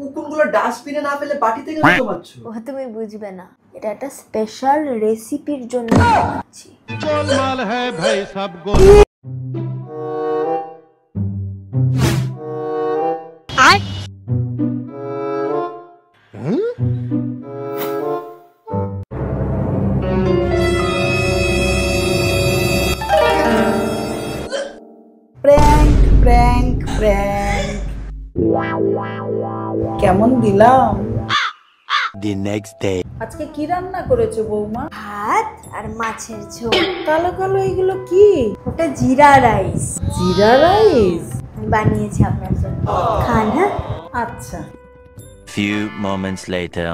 উকুনগুলো ডাস্টবিনে না ফেলে বাটিতে কেন জমাচ্ছো? ও তুমি বুঝবে না, এটা একটা স্পেশাল রেসিপির জন্য বানাচ্ছি। গোলমাল হ্যায় ভাই সব প্র্যাঙ্ক প্র্যাঙ্ক প্র্যাঙ্ক কেমন দিলাম? The next day. আজকে কি রান্না করেছো বৌমা? ভাত আর মাছের ঝোল। কালো কালো এগুলো কি? ওটা জিরা রাইস। জিরা রাইস আমি বানিয়েছি আপনার জন্য, খান। হ্যাঁ আচ্ছা, Few moments later.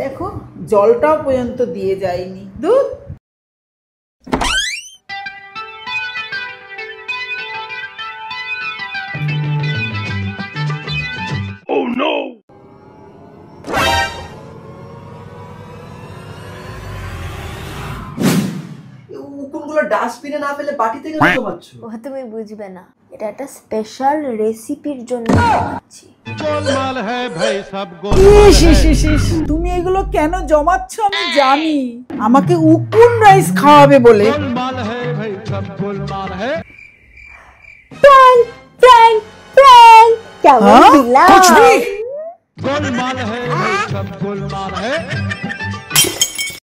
দেখো জলটাও পর্যন্ত দিয়ে যায়নি। দুধ উকুনগুলো ডাস্টবিনে না ফেলে বাটিতে কেন জমাচ্ছো? ও তুমি বুঝবে না, এটা একটা স্পেশাল রেসিপির জন্য বানাচ্ছি। গোলমাল হ্যায় ভাই সব ইস, ইস, ইস, ইস, তুমি এগুলো কেন জমাচ্ছ আমি জানি, আমাকে উকুন রাইস খাওয়াবে বলে। গোলমাল হ্যায় ভাই সব গোলমাল হ্যায়। প্র্যাঙ্ক প্র্যাঙ্ক প্র্যাঙ্ক কেমন হ্যাঁ? দিলাম? कुछ भी गोलमाल है भाई सब गोलमाल है।